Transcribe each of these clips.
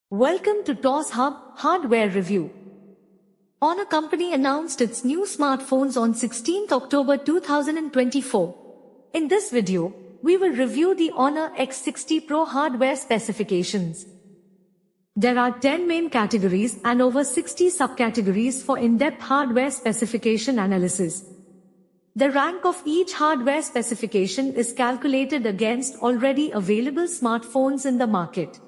Welcome to TOS Hub Hardware Review. Honor Company announced its new smartphones on 16th October 2024. In this video, we will review the Honor X60 Pro hardware specifications. There are 10 main categories and over 60 subcategories for in-depth hardware specification analysis. The rank of each hardware specification is calculated against already available smartphones in the market.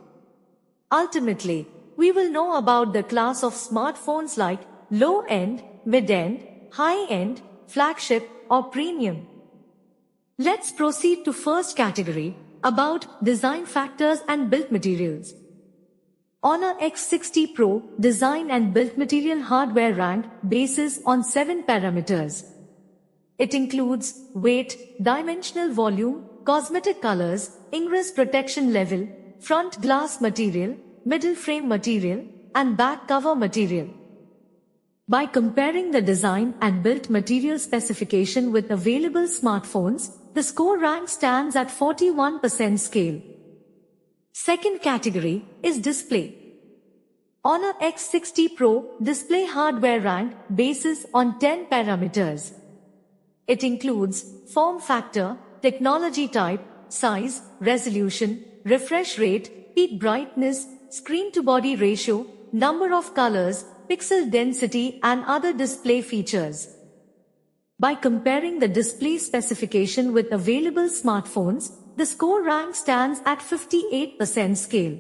Ultimately, we will know about the class of smartphones like low-end, mid-end, high-end, flagship, or premium. Let's proceed to first category, about design factors and build materials. Honor X60 Pro design and build material hardware rank bases on 7 parameters. It includes weight, dimensional volume, cosmetic colors, ingress protection level, front glass material, middle frame material, and back cover material. By comparing the design and build material specification with available smartphones, the score rank stands at 41% scale. Second category is display. Honor X60 Pro display hardware rank bases on 10 parameters. It includes form factor, technology type, size, resolution, refresh rate, peak brightness, screen-to-body ratio, number of colors, pixel density, and other display features. By comparing the display specification with available smartphones, the score rank stands at 58% scale.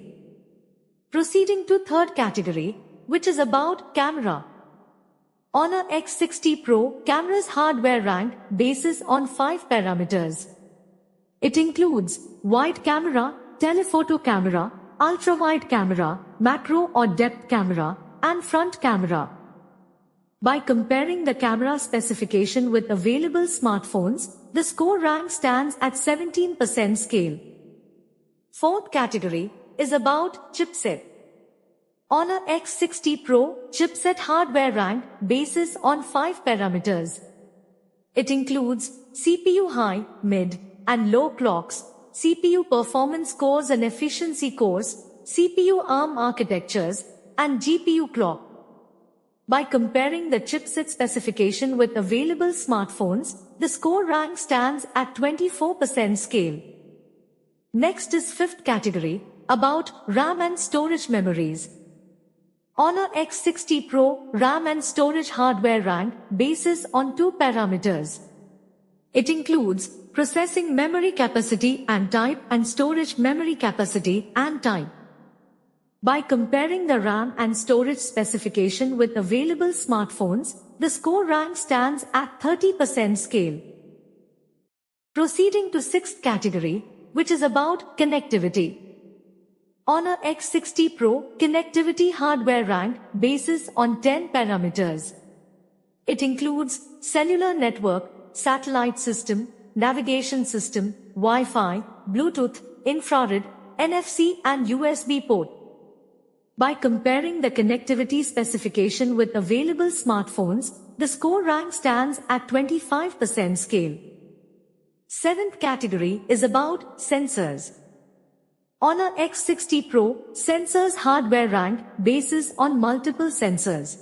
Proceeding to third category, which is about camera. Honor X60 Pro camera's hardware rank bases on 5 parameters. It includes wide camera, telephoto camera, ultra-wide camera, macro or depth camera, and front camera. By comparing the camera specification with available smartphones, the score rank stands at 17% scale. Fourth category is about chipset. Honor X60 Pro chipset hardware rank bases on 5 parameters. It includes CPU high, mid, and low clocks, CPU performance cores and efficiency cores, CPU ARM architectures, and GPU clock. By comparing the chipset specification with available smartphones, the score rank stands at 24% scale. Next is fifth category, about RAM and storage memories. Honor X60 Pro RAM and storage hardware rank bases on 2 parameters. It includes processing memory capacity and type and storage memory capacity and type. By comparing the RAM and storage specification with available smartphones, the score rank stands at 30% scale. Proceeding to sixth category, which is about connectivity. Honor X60 Pro connectivity hardware rank bases on 10 parameters. It includes cellular network, satellite system, navigation system, Wi-Fi, Bluetooth, infrared, NFC and USB port. By comparing the connectivity specification with available smartphones, the score rank stands at 25% scale. Seventh category is about sensors. Honor X60 Pro sensors hardware rank bases on multiple sensors.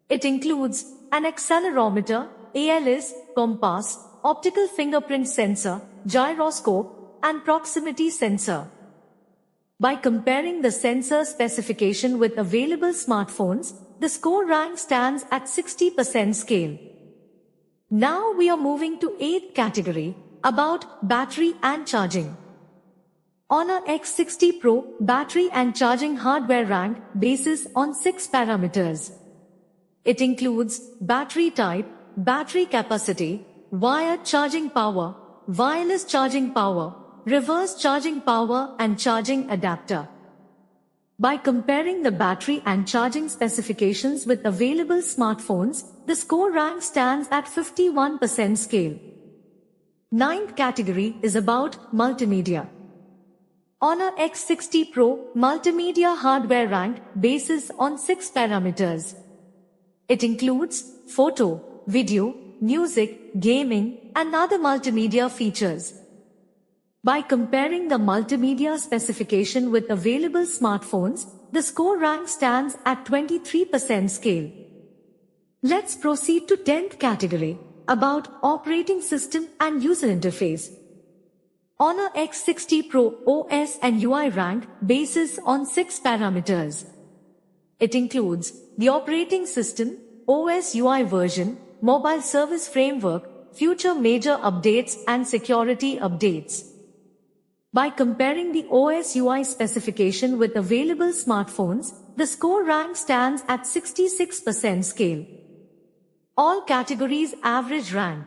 It includes an accelerometer, ALS, compass, optical fingerprint sensor, gyroscope, and proximity sensor. By comparing the sensor specification with available smartphones, the score rank stands at 60% scale. Now we are moving to 8th category, about battery and charging. Honor X60 Pro battery and charging hardware rank bases on 6 parameters. It includes battery type, battery capacity, wired charging power, wireless charging power, reverse charging power and charging adapter. By comparing the battery and charging specifications with available smartphones, the score rank stands at 51% scale. Ninth category is about multimedia. Honor X60 Pro multimedia hardware rank bases on 6 parameters. It includes photo, video, music, gaming, and other multimedia features. By comparing the multimedia specification with available smartphones, the score rank stands at 23% scale. Let's proceed to 10th category, about operating system and user interface. Honor X60 Pro OS and UI rank bases on 6 parameters. It includes the operating system, OS UI version, mobile service framework, future major updates and security updates. By comparing the OS UI specification with available smartphones, the score rank stands at 66% scale. All categories average rank.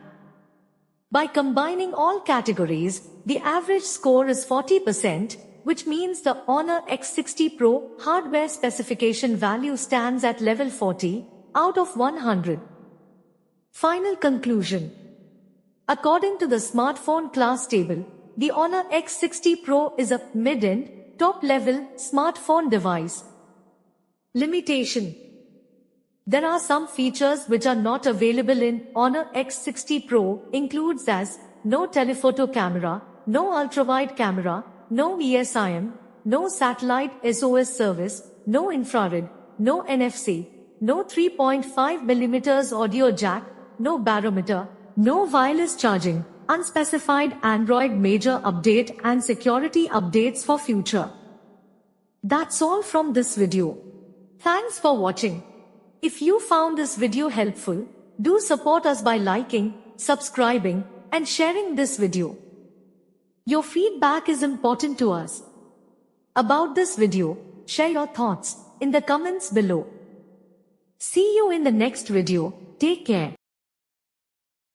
By combining all categories, the average score is 40%, which means the Honor X60 Pro hardware specification value stands at level 40 out of 100. Final conclusion. According to the smartphone class table, the Honor X60 Pro is a mid-end, top-level smartphone device. Limitation. There are some features which are not available in Honor X60 Pro, includes as no telephoto camera, no ultrawide camera, no eSIM, no satellite SOS service, no infrared, no NFC, no 3.5mm audio jack, no barometer, no wireless charging, unspecified Android major update and security updates for future. That's all from this video. Thanks for watching. If you found this video helpful, do support us by liking, subscribing, and sharing this video. Your feedback is important to us. About this video, share your thoughts in the comments below. See you in the next video. Take care.